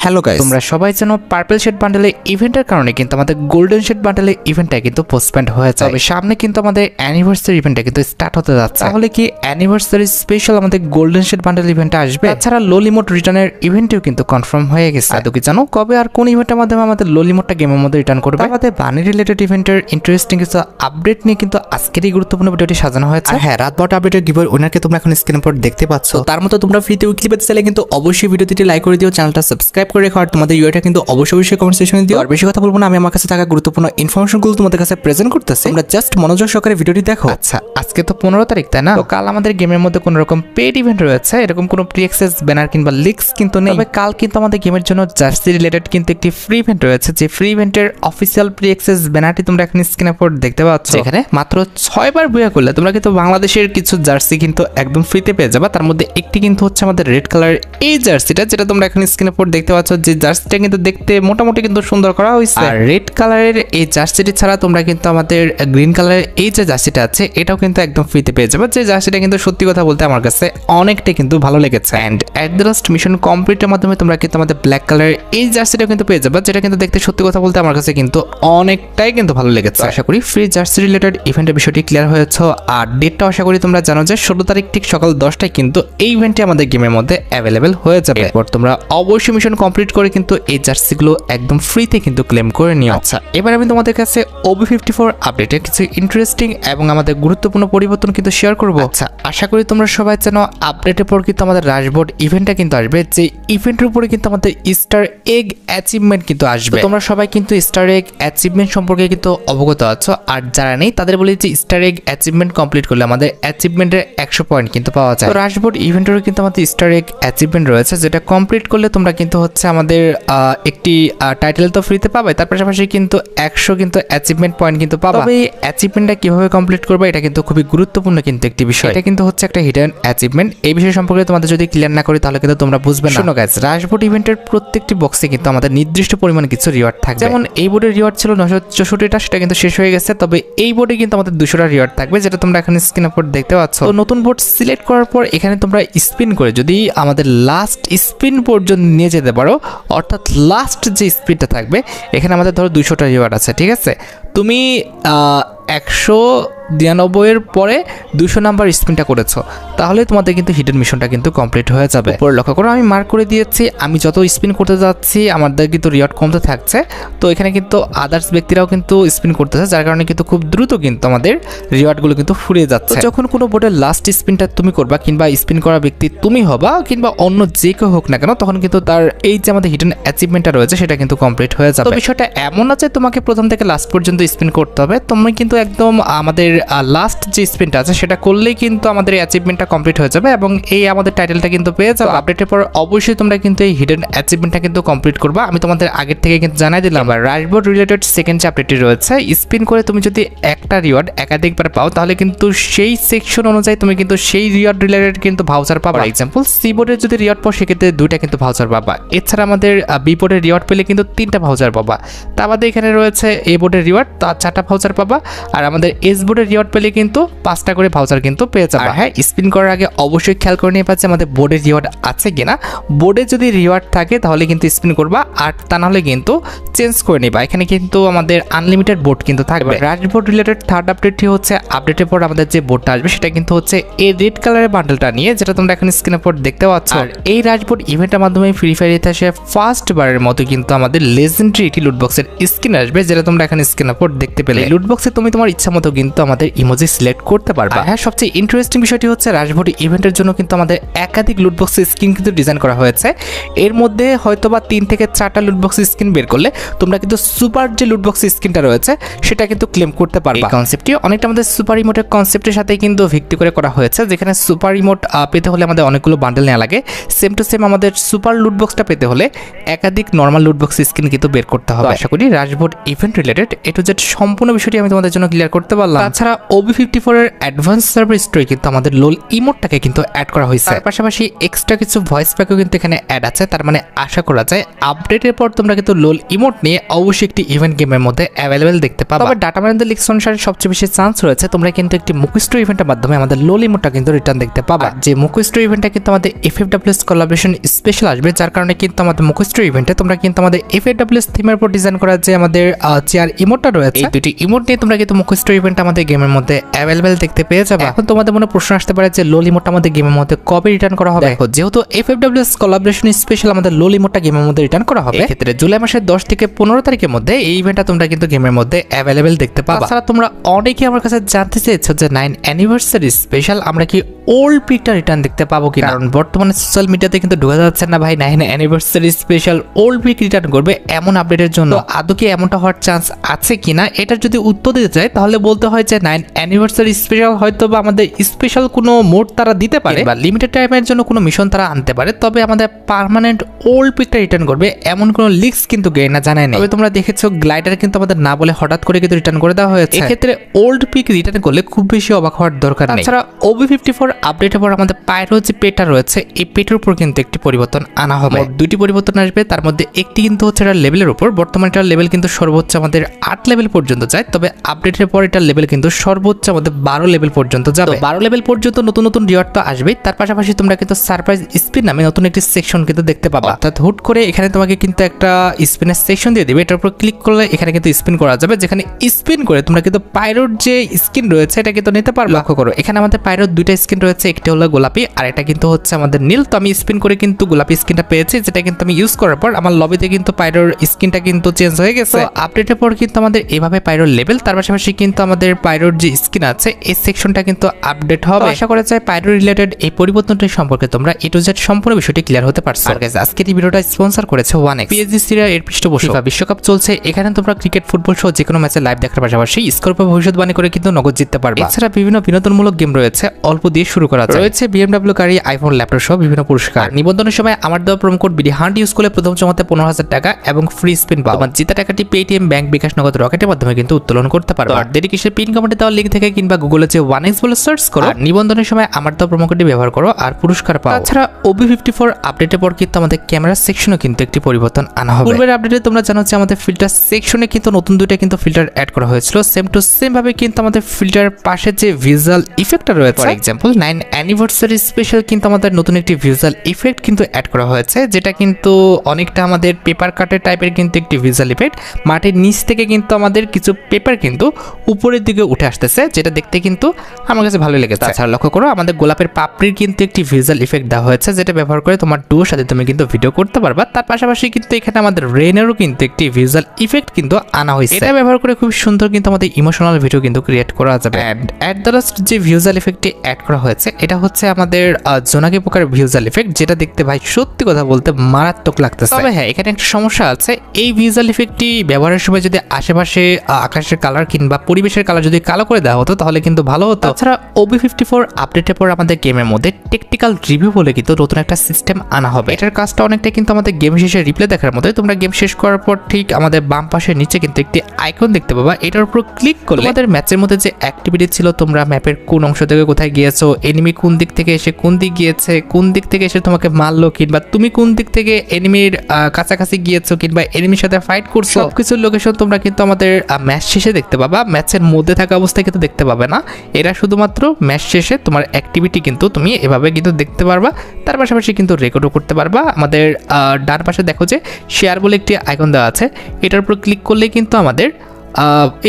Hello guys, তোমরা সবাই জানো পার্পল শেড বান্ডেলের ইভেন্টের কারণে কিন্তু আমাদের গোল্ডেন শেড বান্ডেলের ইভেন্টটা কিন্তু পোস্টপোন্ড হয়ে যায়। তবে সামনে কিন্তু আমাদের অ্যানিভার্সারি ইভেন্টটা কিন্তু স্টার্ট হতে যাচ্ছে। তাহলে কি অ্যানিভার্সারি স্পেশাল আমাদের গোল্ডেন শেড বান্ডেল ইভেন্টটা আসবে? তাছাড়া লোলিমোট রিটার্নের ইভেন্টও কিন্তু কনফার্ম হয়ে গেছে। তো কি জানো কবে আর কোন ইভেন্টের মাধ্যমে আমাদের লোলিমোটটা গেমের মধ্যে রিটার্ন করবে? আমাদের বানি রিলেটেড ইভেন্টের ইন্টারেস্টিং কিছু আপডেট নিয়ে কিন্তু আজকেরই গুরুত্বপূর্ণ ভিডিওটি সাজানো হয়েছে। হ্যাঁ, রাত 12টা আপডেটের গিভওয়ে উইনারকে তোমরা এখন স্ক্রিনের উপর দেখতে পাচ্ছ। তার মতো তোমরা ফ্রিতে উইকলি পেতে চাইলে কিন্তু অবশ্যই ভিডিওটি লাইক করে দিও, চ্যানেলটা সাবস্ক্রাইব করে রেখো, আর তোমাদের ইউআইটা কিন্তু অবশ্যই কমেন্ট সেকশনে দিও। আর বেশি কথা বলবো না, আমি আমার কাছে থাকা গুরুত্বপূর্ণ ইনফরমেশনগুলো তোমাদের কাছে প্রেজেন্ট করতেছি, তোমরা জাস্ট মনোযোগ সহকারে ভিডিওটি দেখো। আচ্ছা, আজকে তো 15 তারিখ, তাই না? তো কাল আমাদের গেমের মধ্যে কোনো রকম পেড ইভেন্ট রয়েছে, এরকম কোনো প্রি অ্যাক্সেস ব্যানার কিংবা লিক্স কিন্তু নেই। তবে কাল কিন্তু আমাদের গেমের জন্য জার্সি রিলেটেড কিন্তু একটি ফ্রি ইভেন্ট রয়েছে, যে ফ্রি ইভেন্টের অফিসিয়াল প্রি অ্যাক্সেস ব্যানারটি তোমরা এখন স্ক্রিনের উপর দেখতে পাচ্ছ। এখানে মাত্র 6 বার বুয়া করলে তোমরা কিন্তু বাংলাদেশের কিছু জার্সি কিন্তু একদম ফ্রিতে পেয়ে যাবে। তার মধ্যে একটি কিন্তু হচ্ছে আমাদের রেড কালারের এই জার্সিটা, যেটা তোমরা এখন স্ক্রিনের উপর দেখতে পাচ্ছ। যে জার্সিটা কিন্তু দেখতে মোটামুটি কিন্তু সুন্দর করা হয়েছে। আর রেড কালারের এই জার্সিটি ছাড়া তোমরা কিন্তু আমাদের গ্রিন কালারের এই যে জার্সিটা আছে এটাও কিন্তু একদম ফ্রিতে পেয়ে যাবে। যে জার্সিটা কিন্তু সত্যি কথা বলতে আমার কাছে অনেকটাই কিন্তু ভালো লেগেছে। And at the last mission কমপ্লিটের মাধ্যমে তোমরা কিন্তু আমাদের ব্ল্যাক কালারের এই জার্সিটা কিন্তু পেয়ে যাবে, যেটা কিন্তু দেখতে সত্যি কথা বলতে আমার কাছে কিন্তু অনেকটাই কিন্তু ভালো লেগেছে। আশা করি ফ্রি জার্সি রিলেটেড ইভেন্টের বিষয়টি ক্লিয়ার হয়েছে। আর ডেটটা আশা করি তোমরা জানো যে 16 তারিখ ঠিক সকাল 10টায় কিন্তু এই ইভেন্টটি আমাদের গেমের মধ্যে অ্যাভেলেবেল হয়ে যাবে। এরপর তোমরা অবশ্যই মিশন কমপ্লিট করে কিন্তু এই জার্সিগুলো একদম ফ্রিতে কিন্তু ক্লেম করে নিও। আচ্ছা, এবার আমি তোমাদের কাছে OB54 আপডেটে কিছু ইন্টারেস্টিং এবং আমাদের গুরুত্বপূর্ণ পরিবর্তন কিন্তু শেয়ার করব। আচ্ছা, আশা করি তোমরা সবাই জানো আপডেটের পর কিন্তু আমাদের রাশবোর্ড ইভেন্টটা কিন্তু আসবে, যে ইভেন্টের উপরে কিন্তু আমাদের স্টার এগ অ্যাচিভমেন্ট কিন্তু আসবে। তোমরা সবাই কিন্তু স্টার এগ অ্যাচিভমেন্ট সম্পর্কে কিন্তু অবগত আছো, আর যারা নেই তাদের বলি যে স্টার এগ অ্যাচিভমেন্ট কমপ্লিট করলে আমাদের অ্যাচিভমেন্টের 100 পয়েন্ট কিন্তু পাওয়া যায়। তো রাশবোর্ড ইভেন্টেরও কিন্তু আমাদের স্টার এগ অ্যাচিভমেন্ট রয়েছে, যেটা কমপ্লিট করলে তোমরা কিন্তু হচ্ছে আমাদের একটি টাইটেল তো ফ্রিতে পাবে, তার পাশাপাশি কিন্তু 100 কিন্তু অ্যাচিভমেন্ট পয়েন্ট কিন্তু পাবে। তবে এই অ্যাচিভমেন্টটা কিভাবে কমপ্লিট করবে এটা কিন্তু খুবই গুরুত্বপূর্ণ কিন্তু একটি বিষয়। এটা কিন্তু হচ্ছে একটা হিডেন অ্যাচিভমেন্ট। এই বিষয় সম্পর্কে তোমাদের যদি ক্লিয়ার না করি তাহলে কিন্তু তোমরা বুঝবে না। শোনো গাইস, রাশবোর্ড ইভেন্টের প্রত্যেকটি বক্সে কিন্তু আমাদের নির্দিষ্ট পরিমাণে কিছু রিওয়ার্ড থাকবে। যেমন এই বোর্ডের রিওয়ার্ড ছিল 964টা, সেটা কিন্তু শেষ হয়ে গেছে। তবে এই বোর্ডে কিন্তু আমাদের 200টা রিওয়ার্ড থাকবে, যেটা তোমরা এখন স্ক্রিনের উপর দেখতে পাচ্ছ। তো নতুন বোর্ড সিলেক্ট করার পর এখানে তোমরা স্পিন করে যদি আমাদের লাস্ট স্পিন পর্যন্ত নিয়ে যেতে পারো, অর্থাৎ লাস্ট যে স্পিনটা থাকবে এখানে আমাদের ধরো 200টা রিওয়ার্ড আছে, ঠিক আছে? তুমি 192 পরে 200 নাম্বার স্পিনটা করেছো, তাহলে তোমাদের কিন্তু হিডেন মিশনটা কিন্তু কমপ্লিট হয়ে যাবে। উপরে লক্ষ্য করো আমি মার্ক করে দিয়েছি, আমি যত স্পিন করতে যাচ্ছি আমাদের কিন্তু রিওয়ার্ড কমতে থাকছে। তো এখানে কিন্তু আদার্স ব্যক্তিরাও কিন্তু স্পিন করতেছে, যার কারণে কিন্তু খুব দ্রুত কিন্তু আমাদের রিওয়ার্ডগুলো কিন্তু ফুরিয়ে যাচ্ছে। যখন কোনো বোর্ডের লাস্ট স্পিনটা তুমি করবা, কিংবা স্পিন করা ব্যক্তি তুমি হবা, কিংবা অন্য যে কেউ হোক না কেন, তখন কিন্তু তার এই যে আমাদের হিডেন অ্যাচিভমেন্টটা রয়েছে সেটা কিন্তু কমপ্লিট হয়ে যাবে। তো বিষয়টা এমন আছে, তোমাকে প্রথম থেকে লাস্ট পর্যন্ত স্পিন করতে হবে। তুমি কিন্তু একদম আমাদের লাস্ট যে স্পিনটা আছে সেটা করলেই কিন্তু আমাদের এই অ্যাচিভমেন্টটা কমপ্লিট হয়ে যাবে, এবং এই আমাদের টাইটেলটা কিন্তু পেয়ে যাবে। আপডেটের পর অবশ্যই তোমরা কিন্তু এই হিডেন অ্যাচিভমেন্টটা কিন্তু কমপ্লিট করবা, আমি তোমাদের আগের থেকে কিন্তু জানাই দিলাম। আর রাশবোর্ড রিলেটেড সেকেন্ড যে আপডেটটি রয়েছে, স্পিন করে তুমি যদি একটা রিওয়ার্ড একাধিকবার পাও তাহলে কিন্তু সেই সেকশন অনুযায়ী তুমি কিন্তু সেই রিওয়ার্ড রিলেটেড কিন্তু ভাউচার পাবা। এক্সাম্পল সি বোর্ডের যদি রিওয়ার্ড পাও সেক্ষেত্রে 2টা কিন্তু ভাউচার পাবা। এছাড়া আমাদের বি বোর্ডের রিওয়ার্ড পেলে কিন্তু 3টা ভাউচার পাবা। তার বাদে এখানে রয়েছে এ বোর্ডের রিওয়ার্ড, তার 4টা ভাউচার পাবা। আর আমাদের এস বোর্ডের রিওয়ার্ড পেলে কিন্তু 5টা করে ভাউচার কিন্তু পেয়ে যাবে। হ্যাঁ, স্পিন করার আগে অবশ্যই খেয়াল করে নিয়ে পাচ্ছে আমাদের বোর্ডের রিওয়ার্ড আছে কিনা। বোর্ডে যদি রিওয়ার্ড থাকে তাহলে কিন্তু স্পিন করবা, আর তা নাহলে কিন্তু চেঞ্জ করে নিবা। এখানে কিন্তু আমাদের আনলিমিটেড বোর্ড কিন্তু থাকবে। রাশবোর্ড রিলেটেড থার্ড আপডেটটি হচ্ছে আপডেটের পর আমাদের যে বোর্ডটা আসবে সেটা কিন্তু হচ্ছে এই রেড কালারের বান্ডেলটা নিয়ে, যেটা তোমরা এখন স্ক্রিনের উপর দেখতে পাচ্ছ। আর এই রাশবোর্ড ইভেন্টের মাধ্যমে ফ্রি ফায়ার ইতিহাসে ফার্স্ট বারের মতো কিন্তু আমাদের লেজেন্ডারি একটি লুটবক্সের স্কিন আসবে, যেটা তোমরা এখন স্ক্রিনের উপর দেখতে পেলে। এই লুটবক্সে তুমি তোমার ইচ্ছা মতো কিন্তু আমাদের ইমোজি সিলেক্ট করতে পারবা। হ্যাঁ, সবচেয়ে ইন্টারেস্টিং বিষয়টি হচ্ছে রাশবোর্ড ইভেন্টের জন্য কিন্তু আমাদের একাধিক লুটবক্স স্কিন কিন্তু ডিজাইন করা হয়েছে। এর মধ্যে হয়তোবা 3 থেকে 4টা লুটবক্স স্কিন বের করলে তোমরা কিন্তু সুপার যে লুটবক্স স্কিনটা রয়েছে সেটা কিন্তু ক্লেম করতে পারবা। এই কনসেপ্টটি অনেকটা আমাদের সুপার ইমোটের কনসেপ্টের সাথে কিন্তু ভিত্তি করে করা হয়েছে, যেখানে সুপার ইমোট পেতে হলে আমাদের অনেকগুলো বান্ডেল নেওয়া লাগে। সেম টু সেম আমাদের সুপার লুটবক্সটা পেতে হলে একাধিক নর্মাল লুটবক্স স্কিন কিন্তু বের করতে হবে। আশা করি রাশবোর্ড event related A to Z সম্পূর্ণ বিষয়টি আমি তোমাদের জন্য ক্লিয়ার করতে পারলাম। তাছাড়া OB54 এর অ্যাডভান্স সার্ভার স্টোরে কিন্তু আমাদের লোল ইমোটটাকে কিন্তু অ্যাড করা হয়েছে। তার পাশাপাশি এক্সট্রা কিছু ভয়েস প্যাকও কিন্তু এখানে অ্যাড আছে। তার মানে আশা করা যায় আপডেটের পর তোমরা কিন্তু লোল ইমোট ইমোট নিয়ে অবশ্যই একটি ইভেন্ট গেমের মধ্যে অ্যাভেলেবেল দেখতে পাবে। তবে ডাটা মাইনিং লিক্স অনুসারে সবচেয়ে বেশি চান্স রয়েছে তোমরা কিন্তু একটি মুকুস্টো ইভেন্টের মাধ্যমে আমাদের লোল ইমোটটা কিন্তু রিটার্ন দেখতে পাবা। যে মুকুস্টো ইভেন্টটা কিন্তু আমাদের FFWS কোলাবোরেশন স্পেশাল আসবে, যার কারণে কিন্তু আমাদের মুকুস্টো ইভেন্টে তোমরা কিন্তু আমাদের FFWS থিমের উপর ডিজাইন করা যে আমাদের চেয়ার ইমোটটা রয়েছে, এই দুটি ইমোট নিয়ে তোমরা কিন্তু মুকুস্টো ইভেন্ট আমাদের গেমের মধ্যে অ্যাভেলেবেল দেখতে পেয়ে যাবে। এখন তোমাদের মনে প্রশ্ন আসতে পারে যে লোল ইমোটটা আমাদের গেমের মধ্যে কবে রিটার্ন করা হবে। দেখো, যেহেতু FFWS কোলাবোরেশন স্পেশাল আমাদের লোল ইমোটটা গেমের মধ্যে রিটার্ন করা হবে, এক্ষেত্রে জুলাই মাসের 10 থেকে 15 তারিখের মধ্যে এই ইভেন্টটা তোমরা কিন্তু গেমের মধ্যে অ্যাভেলেবেল দেখতে পাবা। তাছাড়া তোমরা অনেকে আমার কাছে জানতে চেয়েছো যে 9 অ্যানিভার্সারি স্পেশাল আমরা কি ওল্ড পিকটা রিটার্ন দেখতে পাবো কিনা, কারণ বর্তমানে সোশ্যাল মিডিয়াতে কিন্তু ঢোকা যাচ্ছে না ভাই 9 anniversary special old pick return করবে এমন আপডেটের জন্য। আদৌ কি এমনটা হওয়ার চান্স আছে কিনা, এটার যদি উত্তর দিতে চাই তাহলে বলতে হয় যে 9 অ্যানিভার্সারি স্পেশাল হয়তো বা আমাদের স্পেশাল কোনো মোড তারা দিতে পারে বা লিমিটেড টাইমের জন্য কোনো মিশন তারা আনতে পারে, তবে আমাদের পার্মানেন্ট ওল্ড পিকটা রিটার্ন করবে এমন কোনো লিক্স কিন্তু গেইনা জানায় না। তবে তোমরা দেখেছো গ্লাইডার কিন্তু আমাদের না বলে হঠাৎ করে কিন্তু রিটার্ন করে দেওয়া হয়েছে। এক্ষেত্রে ওল্ড পিক রিটার্ন করলে খুব বেশি অবাক হওয়ার দরকার নেই। তাছাড়া OB54 আপডেটের পর আমাদের পাইরো যে পেটা রয়েছে এই পেটের উপর কিন্তু একটি পরিবর্তন আনা হবে। দুটি পরিবর্তন আসবে, তার মধ্যে একটি কিন্তু হচ্ছে এটার লেভেলের উপর। বর্তমানে এটার লেভেল কিন্তু সর্বোচ্চ আমাদের 8 লেভেল পর্যন্ত যায়, তবে আপডেটের পর এটার লেভেল কিন্তু সর্বোচ্চ আমাদের 12 লেভেল পর্যন্ত যাবে। 12 লেভেল পর্যন্ত নতুন নতুন রিওয়ার্ড তো আসবেই, তার পাশাপাশি তোমরা কিন্তু সারপ্রাইজ স্পিন নামে নতুন একটি সেকশন কিন্তু দেখতে পাবা। অর্থাৎ হুট করে এখানে তোমাকে কিন্তু একটা স্পিনের সেকশন দিয়ে দিবে, এটার উপর ক্লিক করলে এখানে কিন্তু স্পিন করা যাবে, যেখানে স্পিন করে তোমরা কিন্তু পাইরোর যে স্কিন রয়েছে এটা কিন্তু নিতে পারবে। লক্ষ্য করো এখানে আমাদের পাইরোর দুইটা স্কিন রয়েছে, একটি হলো গোলাপি আর এটা কিন্তু হচ্ছে আমাদের নীল। তো আমি স্পিন করে কিন্তু গোলাপি স্কিনটা পেয়েছি, যেটা কিন্তু আমি ইউজ করার পর আমার লবিতে কিন্তু পাইরোর স্কিনটা কিন্তু চেঞ্জ হয়ে গেছে। আপডেটের পর কিন্তু আমাদের এভাবে পাইরোর লেভেল, তার পাশাপাশি কিন্তু আমাদের পাইরোর যে স্কিন আছে এই সেকশনটা কিন্তু আপডেট হবে। আশা করা যায় পাইরো রিলেটেড এই পরিবর্তনটি সম্পর্কে তোমরা A to Z সম্পূর্ণ বিষয়টি ক্লিয়ার হতে পারছো। আর গাইস, আজকের এই ভিডিওটা স্পন্সর করেছে 1x PSG সিরিয়া এর পৃষ্ঠপোষক। ফিফা বিশ্বকাপ চলছে, এখানে তোমরা ক্রিকেট, ফুটবল সহ যে কোনো ম্যাচে লাইভ দেখার পাশাপাশি স্কোর পর ভবিষ্যৎবাণী করে কিন্তু নগদ জিততে পারবে। এছাড়া বিভিন্ন বিনোদনমূলক গেম রয়েছে, অল্প দিয়ে শুরু করা যায়। রয়েছে BMW গাড়ি, আইফোন, ল্যাপটপ সহ বিভিন্ন পুরস্কার। নিবন্ধনের সময় আমার দেওয়া প্রোমো কোড BDHunt ইউজ করলে প্রথম জমাতে 15,000 টাকা এবং ফ্রি স্পিন পাও। তোমার জিতা টাকাটি পেটিএম, ব্যাংক, বিকাশ, নগদ, রকেটের মাধ্যমে কিন্তু উত্তোলন করতে পারবে। আর দেরি কিসের, পিন কমেন্টে দেওয়া লিঙ্ক থেকে কিংবা গুগলে যে 1x বলে সার্চ করো, নিবন্ধনের সময় আমার দেওয়া প্রোমো কোডটি ব্যবহার করো আর পুরস্কার পাও। তাছাড়া OB54 আপডেটের পর কিন্তু আমাদের ক্যামেরা সেকশনে কিন্তু একটি পরিবর্তন আনা হবে। পূর্বের আপডেটে তোমরা জানো যে আমাদের ফিল্টার সেকশনে কিন্তু নতুন দুইটা কিন্তু ফিল্টার অ্যাড করা হয়েছিল। সেম টু সেম ভাবে কিন্তু আমাদের ফিল্টার পাশে যে ভিজুয়াল ইফেক্টটা রয়েছে, ফর এক্সাম্পল 9 অ্যানিভার্সারি স্পেশাল কিন্তু আমাদের নতুন একটি ভিজুয়াল ইফেক্ট কিন্তু অ্যাড করা হয়েছে, যেটা কিন্তু অনেকটা আমাদের পেপার কাটের টাইপের কিন্তু একটি ভিজুয়াল ইফেক্ট। মাটির নিচ থেকে কিন্তু আমাদের কিছু পেপার কিন্তু উপরের দিকে উঠে আসতেছে, যেটা দেখতে কিন্তু আমার কাছে ভালো লেগেছে। তাছাড়া লক্ষ্য করো আমাদের গোলাপের পাপড়ির কিন্তু একটি ভিজুয়াল ইফেক্ট দেওয়া হয়েছে, যেটা ব্যবহার করে তোমার ডুয়োর সাথে তুমি কিন্তু ভিডিও করতে পারবা। তার পাশাপাশি কিন্তু এখানে আমাদের রেনেরও কিন্তু একটি ভিজুয়াল ইফেক্ট কিন্তু আনা হয়েছে, এটা ব্যবহার করে খুব সুন্দর কিন্তু আমাদের ইমোশনাল ভিডিও কিন্তু ক্রিয়েট করা যাবে। অ্যাট দ্য লাস্ট যে ভিজুয়াল ইফেক্টটি অ্যাড করা হয়েছে এটা হচ্ছে আমাদের জোনাকি পোকার ভিজুয়াল ইফেক্ট, যেটা দেখতে ভাই সত্যি কথা বলতে মারাত্মক লাগতেছে। তবে হ্যাঁ, এখানে একটা সমস্যা আছে, এই ভিজুয়াল ইফেক্টটি ব্যবহারের সময় যদি আশেপাশে আকাশের কালার কিংবা পরিবেশের কালার যদি কালো করে দেওয়া হতো তাহলে কিন্তু ভালো হতো। তাছাড়া OB54 আপডেটের পর আমাদের গেমের মধ্যে টেকনিক্যাল রিভিউ বলে কিন্তু নতুন একটা সিস্টেম আনা হবে। এটার কাজটা অনেকটা কিন্তু আমাদের গেম শেষে রিপ্লে দেখার মতো। তোমরা গেম শেষ করার পর ঠিক আমাদের বাম পাশের নিচে কিন্তু একটি আইকন দেখতে পাবা, এটার উপর ক্লিক করলে আমাদের ম্যাচের মধ্যে যে অ্যাক্টিভিটি ছিল, তোমরা ম্যাপের কোন অংশ থেকে কোথায় গিয়েছো, এনিমি কোন দিক থেকে এসে কোন দিক গিয়েছে, কোন দিক থেকে এসে তোমাকে মারলো, কিংবা তুমি কোন দিক থেকে এনিমির কাছাকাছি গিয়েছো কিংবা এনিমির সাথে ফাইট করছো, সবকিছুর লোকেশন তোমরা কিন্তু আমাদের ম্যাচ শেষে দেখতে পাবা। ম্যাচের মধ্যে থাকা অবস্থায় কিন্তু দেখতে পাবে না, এরা শুধুমাত্র ম্যাচ শেষে তোমার অ্যাক্টিভিটি কিন্তু তুমি এভাবে কিন্তু দেখতে পারবা। তার পাশাপাশি কিন্তু রেকর্ডও করতে পারবা। আমাদের ডান পাশে দেখো যে শেয়ার বলে একটি আইকন দেওয়া আছে, এটার উপর ক্লিক করলেই কিন্তু আমাদের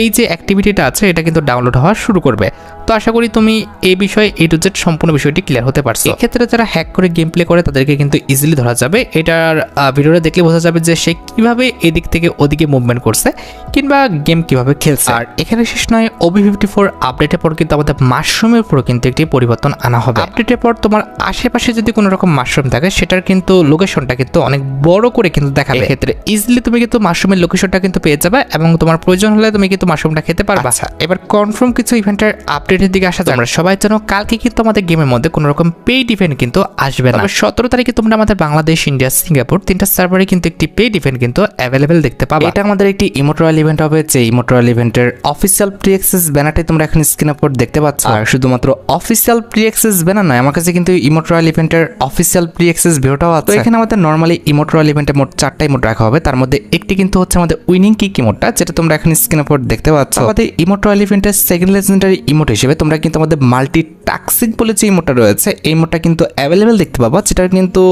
এই যে অ্যাক্টিভিটিটা আছে এটা কিন্তু ডাউনলোড হওয়া শুরু করবে। তো আশা করি তুমি এই বিষয়ে A to Z সম্পূর্ণ বিষয়টি ক্লিয়ার হতে পারছো। এক্ষেত্রে যারা হ্যাক করে গেম প্লে করে তাদেরকে কিন্তু ইজিলি ধরা যাবে। এটার ভিডিওটা দেখলে বোঝা যাবে যে সে কিভাবে এদিক থেকে ওদিকে মুভমেন্ট করছে কিংবা গেম কিভাবে খেলছে। আর এখানে শেষ নয়, OB54 আপডেটের পর কিন্তু আমাদের মাশরুমের উপর কিন্তু একটি পরিবর্তন আনা হবে। আপডেটের পর তোমার আশেপাশে যদি কোনো রকম মাশরুম থাকে সেটার কিন্তু লোকেশনটা কিন্তু অনেক বড় করে কিন্তু দেখাবে। এক্ষেত্রে ইজিলি তুমি কিন্তু মাশরুমের লোকেশনটা কিন্তু পেয়ে যাবে এবং তোমার প্রয়োজন হলে তুমি কিন্তু মাশরুমটা খেতে পারবা। আচ্ছা, এবার কনফার্ম কিছু ইভেন্টের আপডেট আপডেটের দিকে আসা যাক। আমরা সবাই জানো কালকে কিন্তু আমাদের গেমের মধ্যে কোনো রকম পেইড ইভেন্ট কিন্তু আসবে না। 17 তারিখে তোমরা আমাদের বাংলাদেশ, ইন্ডিয়া, সিঙ্গাপুর তিনটা সার্ভারে কিন্তু একটি পেইড ইভেন্ট কিন্তু অ্যাভেলেবেল দেখতে পাবে। এটা আমাদের একটি ইমোট রয়্যাল ইভেন্ট হবে, যে ইমোট রয়্যাল ইভেন্টের অফিসিয়াল প্রি অ্যাক্সেস ব্যানারটি তোমরা এখন স্ক্রিন উপর দেখতে পাচ্ছ। আর শুধুমাত্র অফিসিয়াল প্রি অ্যাক্সেস ব্যানার নয়, আমার কাছে কিন্তু ইমোট রয়্যাল ইভেন্টের অফিসিয়াল প্রি অ্যাক্সেস ভিডিওটাও আছে। তো এখানে আমাদের নরমালি ইমোট রয়্যাল ইভেন্টে মোট 4টা ইমোট রাখা হবে, তার মধ্যে একটি কিন্তু হচ্ছে আমাদের উইনিং কিক ইমোটটা, যেটা তোমরা এখন স্ক্রিন উপর দেখতে পাচ্ছ। আমাদের ইমোট রয়্যাল ইভেন্টের সেকেন্ড লেজেন্ডারি ইমোট হিসেবে তোমরা কিন্তু আমাদের মাল্টি টাস্কিং বলে যে ইমোটটা রয়েছে, এই ইমোটটা কিন্তু অ্যাভেলেবেল দেখতে পাবা, যেটা কিন্তু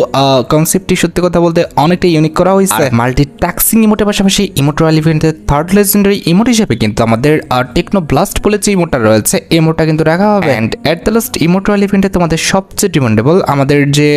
কনসেপ্টটি সত্যি কথা বলতে অনেকটা ইউনিক করা হয়েছে। মাল্টি টাস্কিং ইমোটের পাশাপাশি ইমোট রয়্যাল ইভেন্টের থার্ড লেজেন্ডারি ইমোট হিসেবে কিন্তু আমাদের টেকনো ব্লাস্ট বলে যে ইমোটটা রয়েছে, এই ইমোটটা কিন্তু রাখা হবে। And at the last emote royal ইভেন্টে তোমাদের সবচেয়ে ডিমান্ডেবল আমাদের যে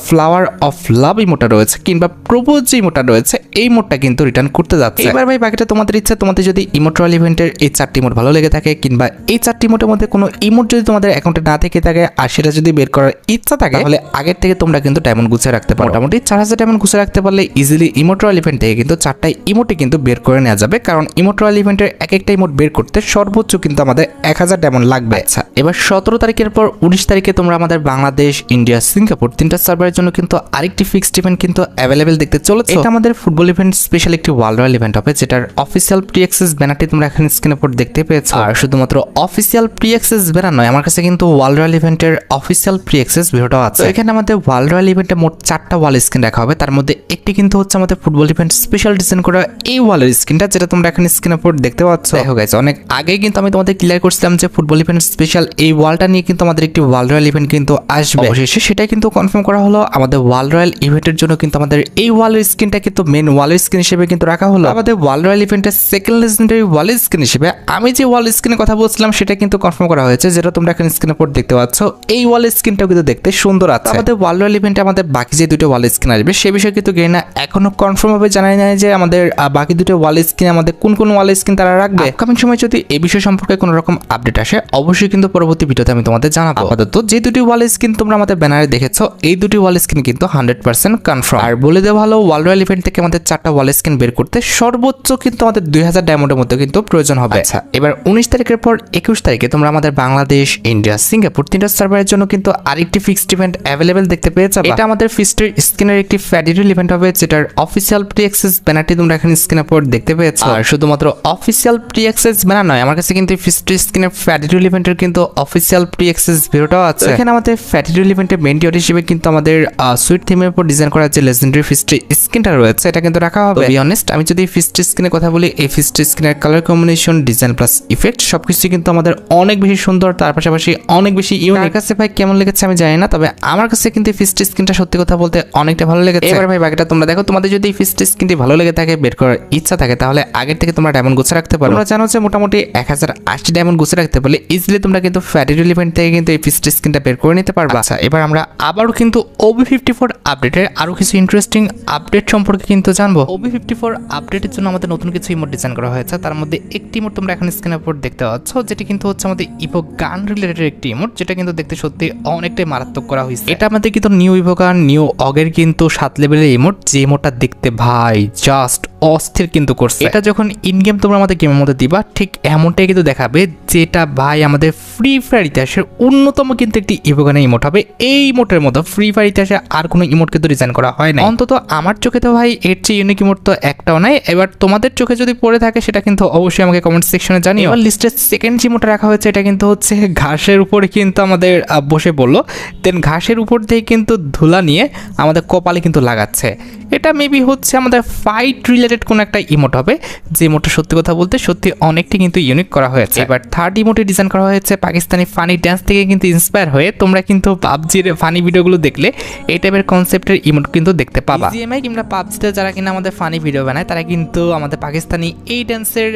ফ্লাওয়ার অফ লাভ ইমোটটা রয়েছে কিংবা প্রপোজ যে ইমোটটা রয়েছে, এই ইমোটটা কিন্তু রিটার্ন করতে যাচ্ছে। এবার ভাই বাকিটা তোমাদের ইচ্ছা, তোমাদের যদি ইমোট রয়্যাল ইভেন্টের এই 4টি ইমোট ভালো লেগে থাকে কিংবা এই 4টি ইমোটের মধ্যে কোনো ইমোট যদি তোমাদের অ্যাকাউন্টে না থেকে থাকে আর সেটা যদি বের করার ইচ্ছা থাকে, তাহলে আগের থেকে তোমরা কিন্তু ডায়মন্ড গুছিয়ে রাখতে পারো। মোটামুটি 4000 ডায়মন্ড গুছিয়ে রাখতে পারলে ইজিলি ইমোট রয়্যাল ইভেন্ট থেকে কিন্তু 4টা ইমোটে কিন্তু বের করে নেওয়া যাবে, কারণ ইমোট রয়্যাল ইভেন্টের এক একটা ইমোট বের করতে সর্বোচ্চ কিন্তু আমাদের 1000 ডায়মন্ড লাগবে। আচ্ছা, এবার 17 তারিখের পর 19 তারিখে তোমরা আমাদের বাংলাদেশ, ইন্ডিয়া, সিঙ্গাপুর তিনটা সার্ভারের জন্য কিন্তু আরেকটি ফিক্সড ইভেন্ট কিন্তু অ্যাভেলেবেল দেখতে চলেছে। এটা আমাদের ফুটবল ইভেন্ট স্পেশাল একটি ওয়ার্ল্ড রয়্যাল ইভেন্ট হবে, যেটার অফিসিয়াল প্রি অ্যাক্সেস ব্যানারটি তোমরা এখন স্ক্রিনের উপর দেখতে পেয়েছো। আর শুধুমাত্র অফিসিয়াল প্রি অ্যাক্সেস ব্যানার নয়, আমার কাছে কিন্তু ওয়ার্ল্ড রয়্যাল ইভেন্টের অফিসিয়াল প্রি অ্যাক্সেস ভিডিওটাও আছে। এখানে আমাদের ওয়ার্ল্ড রয়্যাল ইভেন্টে মোট 4টা ওয়াল স্ক্রিন রাখা হবে, তার মধ্যে একটি কিন্তু হচ্ছে আমাদের ফুটবল ইভেন্ট স্পেশাল ডিজাইন করা এই ওয়ালের স্ক্রিনটা, যেটা তোমরা এখন স্ক্রিনের উপর দেখতে পাচ্ছ। দেখো গাইস, অনেক আগেই কিন্তু আমি তোমাদের ক্লিয়ার করছিলাম যে ফুটবল ইভেন্ট স্পেশাল এই ওয়ালটা নিয়ে কিন্তু আমাদের একটি ওয়ার্ল্ড রয়্যাল ইভেন্ট কিন্তু আসবে। অবশেষে সেটাই কিন্তু কনফার্ম করা হলো। আমাদের ওয়ার্ল্ড রয়্যাল ইভেন্টের জন্য কিন্তু আমাদের এই ওয়ালের স্ক্রিনটা কিন্তু মেন ওয়ালের স্ক্রিন হিসেবে কিন্তু রাখা হলো। আমাদের ওয়ার্ল্ড রয়্যাল ইভেন্টের সেকেন্ড লেজেন্ডারি ওয়ালের স্ক্রিন হিসেবে আমি যে ওয়াল স্ক্রিনের কথা বলছিলাম সেটা কিন্তু কনফার্ম করা হয়েছে, যেটা তোমরা এখন স্ক্রিনের উপর দেখতে পাচ্ছ। এই ওয়ালের স্ক্রিনটাও কিন্তু দেখতে সুন্দর আছে। আমাদের ওয়ার্ল্ড রয়্যাল ইভেন্টে আমাদের বাকি যে দুটো ওয়াল স্ক্রিন আসবে সে বিষয়ে কিন্তু গেনা এখনো কনফার্ম ভাবে জানাই নাই যে আমাদের বাকি দুটো ওয়াল স্ক্রিন আমাদের কোন কোন ওয়াল স্ক্রিন তারা রাখবে। আপকামিং সময় যদি এই বিষয় সম্পর্কে কোনো রকম আপডেট আসে অবশ্যই কিন্তু পরবর্তী ভিডিওতে আমি তোমাদের জানাবো। আপাতত যে দুটি ওয়াল স্ক্রিন তোমরা আমাদের ব্যানারে দেখেছো, এই দুটি ওয়াল স্ক্রিন কিন্তু 100% কনফার্ম। আর বলে দেওয়া ভালো, ওয়ার্ল্ড রয়্যাল ইভেন্ট থেকে আমাদের 4টা ওয়াল স্ক্রিন বের করতে সর্বোচ্চ কিন্তু আমাদের 2000 ডায়মন্ডের মধ্যে কিন্তু প্রয়োজন হবে। আচ্ছা, এবার 19 তারিখের পর 21 তারিখে তোমরা আমাদের বাংলাদেশ, ইন্ডিয়া, সিঙ্গাপুর তিনটা সার্ভারের জন্য কিন্তু আরেকটি ফিক্সড ইভেন্ট অ্যাভেলেবেল দেখতে পেয়ে যাবে। এটা আমাদের ফিক্সড স্ক্রিনের একটি ফেডারেল ইভেন্ট হবে, যেটার অফিসিয়াল প্রি অ্যাক্সেস ব্যানারটি তোমরা এখানে স্ক্রিনের উপর দেখতে পেয়েছো। আর শুধুমাত্র অফিসিয়াল প্রি অ্যাক্সেস ব্যানার নয়, আমার কাছে কিন্তু ফিক্সড স্ক্রিনের ফেডারেল ইভেন্টের কিন্তু অফিসিয়াল প্রি অ্যাক্সেস ভিডিওটাও আছে। এখানে আমাদের ফেডারেল ইভেন্টের মেইন ডিওর হিসেবে কিন্তু আমাদের সুইট থিমের উপর ডিজাইন করা যে লেজেন্ডারি ফিক্সড স্ক্রিনটা রয়েছে এটা কিন্তু রাখা হবে। বি অনেস্ট, আমি যদি ফিক্সড স্ক্রিনের কথা বলি, এই ফিক্সড স্ক্রিনের colour combination, design plus effect সবকিছু কিন্তু আমাদের অনেক বেশি সুন্দর, তার পাশাপাশি অনেক বেশি ইউনিক। আমার কাছে ভাই কেমন লেগেছে আমি জানি না, তবে আমার কাছে কিন্তু ফিক্সড স্ক্রিনটা সত্যি কথা বলতে অনেকটা ভালো লেগেছে। এবার ভাই বাকিটা তোমরা দেখো, তোমাদের যদি ফিক্সড স্ক্রিনটি ভালো লেগে থাকে, বের করার ইচ্ছা থাকে, তাহলে আগের থেকে তোমরা ডায়মন্ড গুছিয়ে রাখতে পারো। তোমরা জানো যে মোটামুটি 1080 ডায়মন্ড গুছিয়ে রাখতে পারলে ইজিলি তোমরা কিন্তু ফেডারেল ইভেন্ট থেকে কিন্তু এই ফিক্সড স্ক্রিনটা বের করে নিতে পারবে। আচ্ছা, এবার আমরা আবারও কিন্তু OB54 আপডেটের আরো কিছু ইন্টারেস্টিং আপডেট সম্পর্কে কিন্তু জানবো। OB54 আপডেটের জন্য আমাদের নতুন কিছু ইমোট ডিজাইন করা হয়েছে, তার মধ্যে একটি ইমোট তোমরা এখন স্ক্রিনের উপর দেখতে পাচ্ছ, যেটি কিন্তু হচ্ছে আমাদের ইভো গান রিলেটেড একটি ইমোট, যেটা কিন্তু দেখতে সত্যি অনেকটাই মারাত্মক করা হয়েছে। এটা আমাদের কিন্তু নিউ ইভো গান নিউ অগের কিন্তু 7 লেভেলের ইমোট, যে ইমোটটা দেখতে ভাই জাস্ট অস্থির কিন্তু করছে। এটা যখন ইন গেম তোমরা আমাদের গেমের মধ্যে দিবা, ঠিক এমনটাই কিন্তু দেখাবে, যেটা ভাই আমাদের ফ্রি ফায়ার ইতিহাসের অন্যতম কিন্তু একটি ইভো গানের ইমোট হবে। এই ইমোটের মতো ফ্রি ফায়ার ইতিহাসে আর কোনো ইমোট কিন্তু ডিজাইন করা হয় না, অন্তত আমার চোখে তো ভাই এর চেয়ে ইউনিক ইমোট তো একটাও নাই। এবার তোমাদের চোখে যদি পড়ে থাকে সেটা কিন্তু অবশ্যই আমাকে কমেন্ট সেকশনে জানিও। এবার লিস্টের সেকেন্ড যে ইমোটটা রাখা হয়েছে, এটা কিন্তু হচ্ছে ঘাসের উপরে কিন্তু আমাদের বসে পড়লো, দেন ঘাসের উপর থেকে কিন্তু ধুলা নিয়ে আমাদের কপালে কিন্তু লাগাচ্ছে। এটা মেবি হচ্ছে আমাদের ফাইট রিলেটেড কোনো একটা ইমোট হবে, যে ইমোটটা সত্যি কথা বলতে সত্যি অনেকটি কিন্তু ইউনিক করা হয়েছে। এবার থার্ড ইমোটে ডিজাইন করা হয়েছে পাকিস্তানি ফানি ড্যান্স থেকে কিন্তু ইন্সপায়ার হয়ে। তোমরা কিন্তু পাবজির ফানি ভিডিওগুলো দেখলে এই টাইপের কনসেপ্টের ইমোট কিন্তু দেখতে পাবা। বিজিএমআই কিংবা পাবজিতে যারা কিনা আমাদের ফানি ভিডিও বানায় তারা কিন্তু আমাদের পাকিস্তানি এই ড্যান্সের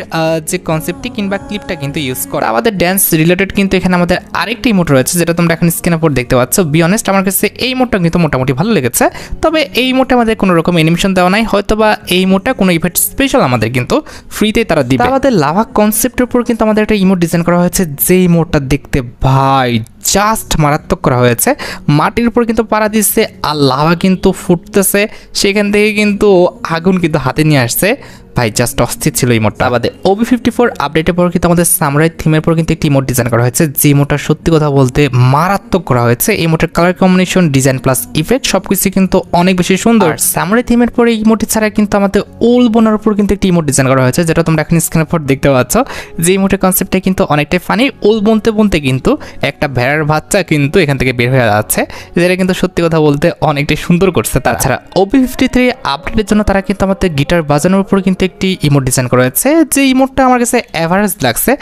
যে কনসেপ্টটি কিংবা ক্লিপটা কিন্তু ইউজ করে। আমাদের ড্যান্স রিলেটেড কিন্তু এখানে আমাদের আরেকটি ইমোট রয়েছে, যেটা তোমরা এখন স্ক্রিনের উপর দেখতে পাচ্ছ। বি অনেস্ট, আমার কাছে এই ইমোটটা কিন্তু মোটামুটি ভালো লেগেছে, তবে এই ইমোটে আমাদের কোনো রকম অ্যানিমেশন দেওয়া নাই, হয়তোবা এই ইমোটটা কোনো ইভেন্ট স্পেশাল আমাদের কিন্তু ফ্রিতেই তারা দিবে। আমাদের লাভা কনসেপ্টের উপর কিন্তু আমাদের একটা ইমোট ডিজাইন করা হয়েছে, যে ইমোটটা দেখতে ভাই জাস্ট মারাত্মক করা হয়েছে। মাটির উপর কিন্তু পাড়া দিচ্ছে আর লাভা কিন্তু ফুটতেছে, সেখান থেকে কিন্তু আগুন কিন্তু হাতে নিয়ে আসছে। ভাই জাস্ট অস্থির ছিল ইমোটটা। আমাদের OB54 আপডেটের পর কিন্তু আমাদের সামুরাই থিমের পর কিন্তু একটি ইমোট ডিজাইন করা হয়েছে, যে ইমোটটা সত্যি কথা বলতে মারাত্মক করা হয়েছে। এই ইমোটের colour combination, design plus effect সবকিছু কিন্তু অনেক বেশি সুন্দর। সামুরাই থিমের পরে এই ইমোটি ছাড়া কিন্তু আমাদের ওল বোনার উপর কিন্তু একটি ইমোট ডিজাইন করা হয়েছে, যেটা তোমরা এখন স্ক্রিনের পর দেখতে পাচ্ছ। যে ইমোটের কনসেপ্টটা কিন্তু অনেকটাই ফানি। ওল বনতে বনতে কিন্তু একটা ভেড়ার বাচ্চা কিন্তু এখান থেকে বের হয়ে যাচ্ছে, যেটা কিন্তু সত্যি কথা বলতে অনেকটাই সুন্দর করছে। তাছাড়া OB53 আপডেটের জন্য তারা কিন্তু আমাদের গিটার বাজানোর উপর কিন্তু একটি ইমোট ডিজাইন করা হয়েছে, যে ইমোটটা আমার কাছে অ্যাভারেজ লাগছে।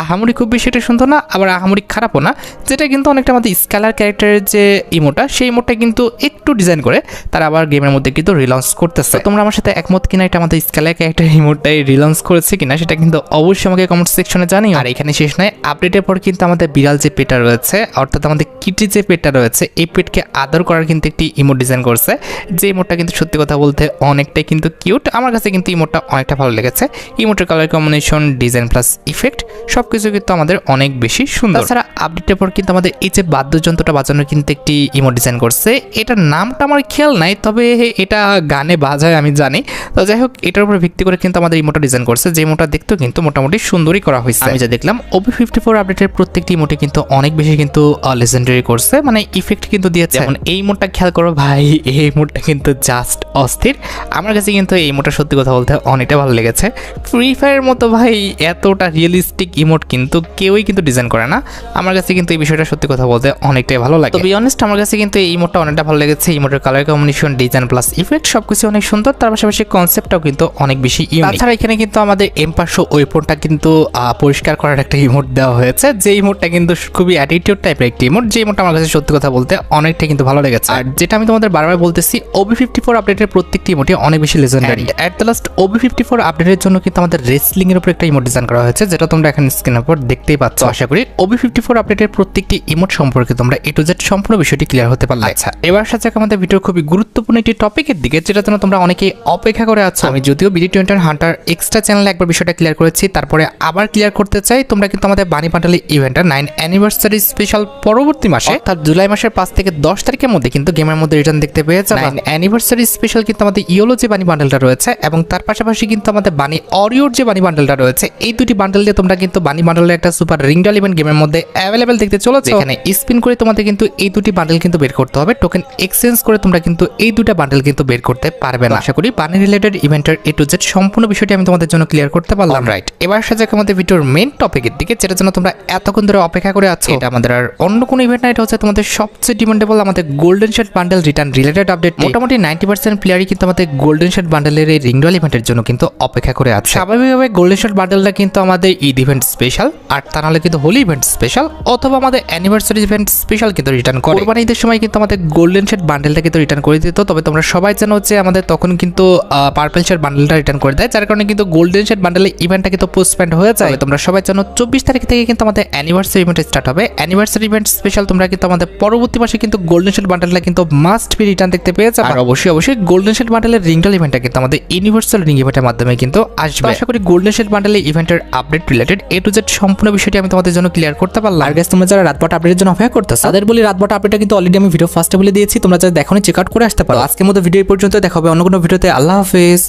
আহামরি খুব বেশি এটা সুন্দর না, আবার আহামরি খারাপও না, যেটা কিন্তু অনেকটা আমাদের স্কেলার ক্যারেক্টারের যে ইমোটটা, সেই ইমোটটা কিন্তু একটু ডিজাইন করে তারা আবার গেমের মধ্যে কিন্তু রিলঞ্চ করতেছে। তোমরা আমার সাথে একমত কিনা এটা আমাদের স্কেলার ক্যারেক্টার ইমোটটাই রিলঞ্চ করেছে কিনা সেটা কিন্তু অবশ্যই আমাকে কমেন্ট সেকশনে জানিও। আর এখানে শেষ নয়, আপডেটের পর কিন্তু আমাদের বিড়াল যে পেটটা রয়েছে, অর্থাৎ আমাদের কিটি যে পেটটা রয়েছে, এই পেটকে আদর করার কিন্তু একটি ইমোট ডিজাইন করছে, যে ইমোটটা কিন্তু সত্যি কথা বলতে অনেকটাই কিন্তু কিউট। আমার কাছে কিন্তু ইমোটটা অনেকটা ভালো লেগেছে। ইমোটের colour combination, design plus effect সবকিছু কিন্তু আমাদের অনেক বেশি সুন্দর। তাছাড়া আপডেটের পর কিন্তু আমাদের এই যে বাদ্যযন্ত্রটা বাজানোর কিন্তু একটি ইমোট ডিজাইন করছে, এটার নামটা আমার খেয়াল নাই, তবে এটা গানে বাজায় আমি জানি। তো যাই হোক, এটার উপর ভিত্তি করে কিন্তু আমাদের ইমোটটা ডিজাইন করছে, যে ইমোটটা দেখতেও কিন্তু মোটামুটি সুন্দরই করা হয়েছে। আমি যা দেখলাম OB54 আপডেটের প্রত্যেকটি ইমোটে কিন্তু অনেক বেশি কিন্তু লেজেন্ডারি করছে, মানে ইফেক্ট কিন্তু দিয়েছে। যেমন এই ইমোটটা খেয়াল করো ভাই, এই ইমোটটা কিন্তু জাস্ট অস্থির। আমার কাছে কিন্তু এই ইমোটটা সত্যি কথা বলতে অনেকটা ভালো লেগেছে। ফ্রি ফায়ারের মতো ভাই এতটা রিয়েলিস্টিক ইমোট কিন্তু কেউই কিন্তু ডিজাইন করে না। আমার কাছে কিন্তু এই বিষয়টা সত্যি কথা বলতে অনেকটাই ভালো লাগে। তো বি অনেস্ট, আমার কাছে কিন্তু এই ইমোটটা অনেকটা ভালো লেগেছে। ইমোটের colour combination, design plus effect সবকিছু অনেক সুন্দর, তার পাশাপাশি কনসেপ্টটাও কিন্তু অনেক বেশি ইউনিক। তাছাড়া এখানে কিন্তু আমাদের M500 ওয়েপনটা কিন্তু পরিষ্কার করার একটা ইমোট দেওয়া হয়েছে, যে ইমোটটা কিন্তু খুবই অ্যাটিটিউড টাইপের একটি ইমোট, যে ইমোটটা আমার কাছে সত্যি কথা বলতে অনেকটা কিন্তু ভালো লেগেছে। আর যেটা আমি তোমাদের বারবার বলতেছি, OB54 আপডেটের প্রত্যেকটি ইমোটই অনেক বেশি legendary. At the last OB54 আপডেটের জন্য কিন্তু আমাদের রেসলিং এর উপর একটা ইমোট ডিজাইন করা হয়েছে, যেটা তোমরা এখন স্ক্রিনের উপর দেখতেই পাচ্ছ। আশা করি OB54 আপডেটের প্রত্যেকটি ইমোট সম্পর্কে তোমরা A to Z সম্পূর্ণ বিষয়টি ক্লিয়ার হতে পারলে। আচ্ছা, এবার সাথে আমাদের ভিডিওর খুবই গুরুত্বপূর্ণ একটি টপিকের দিকে, যেটা জন্য তোমরা অনেকেই অপেক্ষা করে আছো। আমি যদিও BD21 হান্টার এক্সট্রা চ্যানেলে একবার বিষয়টা ক্লিয়ার করেছি, তারপরে আবার ক্লিয়ার করতে চাই। তোমরা কিন্তু আমাদের বানি বান্ডেলের ইভেন্টটা 9 অ্যানিভার্সারি স্পেশাল পরবর্তী মাসে, অর্থাৎ জুলাই মাসের 5 থেকে 10 তারিখের মধ্যে কিন্তু গেমের মধ্যে রিটার্ন দেখতে পেয়ে যাবে। 9 অ্যানিভার্সারি স্পেশাল কিন্তু আমাদের ইয়োলো যে বানি বান্ডেলটা রয়েছে, এবং তার পাশাপাশি কিন্তু আমাদের বানি অরিওর যে বানি বান্ডেলটা রয়েছে, এই দুটি বান্ডেল দিয়ে তোমরা কিন্তু বানি বান্ডেলের একটা সুপার রিংডল ইভেন্ট গেমের মধ্যে অ্যাভেলেবেল দেখতে চলেছে। এখানে স্পিন করে তোমাদের কিন্তু এই দুটি বান্ডেল কিন্তু বের করতে হবে, টোকেন এক্সচেঞ্জ করে তোমরা কিন্তু এই দুটো বান্ডেল কিন্তু বের করতে পারবে না। আশা করি বানি রিলেটেড ইভেন্টের A to Z সম্পূর্ণ বিষয়টি আমি তোমাদের জন্য ক্লিয়ার করতে পারলাম। রাইট, এবার সাথে আমাদের ভিডিওর মেইন টপিকের দিকে, যেটার জন্য তোমরা এতক্ষণ ধরে অপেক্ষা করে আছো। এটা আমাদের আর অন্য কোনো ইভেন্ট না, এটা হচ্ছে তোমাদের সবচেয়ে ডিমান্ডেবল আমাদের golden shade bundle return related update. মোটামুটি 90% প্লেয়ারই কিন্তু আমাদের গোল্ডেন শেড বান্ডেলের এই রিংডল ইভেন্টের জন্য কিন্তু অপেক্ষা করে আছে। স্বাভাবিকভাবে গোল্ডেন শেড বান্ডেলটা কিন্তু আমাদের ঈদ ইভেন্ট স্পেশাল, আর তা নাহলে কিন্তু হোলি ইভেন্ট স্পেশাল, অথবা আমাদের অ্যানিভার্সারি ইভেন্ট স্পেশাল কিন্তু রিটার্ন করে। কোরবানি ঈদের সময় কিন্তু আমাদের গোল্ডেন শেড বান্ডেলটা কিন্তু রিটার্ন করে দিত, তবে তোমরা সবাই জানো যে আমাদের তখন কিন্তু পার্পল শেড বান্ডেলটা রিটার্ন করে দেয়, যার কারণে কিন্তু গোল্ডেন শেড বান্ডেলের ইভেন্টটা কিন্তু পোস্টপেন্ড হয়ে যায়। তোমরা সবাই জানো 24 তারিখ থেকে কিন্তু আমাদের অ্যানিভার্সারি ইভেন্ট স্টার্ট হবে। অ্যানিভার্সারি ইভেন্ট স্পেশাল তোমরা কিন্তু আমাদের পরবর্তী মাসে কিন্তু গোল্ডেন শেড বান্ডেলটা কিন্তু মাস্ট বি রিটার্ন দেখতে পেয়ে যাবে। আর অবশ্যই গোল্ডেন শেড বান্ডেলের রিংডল ইভেন্টটা কিন্তু আমাদের ইউনিভার্সাল রিং ইভেন্টের মাধ্যমে কিন্তু আসবে। আশা করি গোল্ডেন শেড বান্ডেলের ইভেন্টের update related A to Z সম্পূর্ণ বিষয়টি আমি তোমাদের জন্য ক্লিয়ার করতে পারলাম। আর গাইস, তোমরা যারা রাতবাট আপডেটের জন্য অপেক্ষা করতেছো, তাদের বলি রাতবাট আপডেটটা কিন্তু অলরেডি আমি ভিডিও ফার্স্টে বলে দিয়েছি, তোমরা যারা দেখোনি চেক আউট করে আসতে পারো। আজকের মতো ভিডিও পর্যন্ত, দেখা হবে অন্য কোনো ভিডিওতে। আল্লাহ হাফেজ।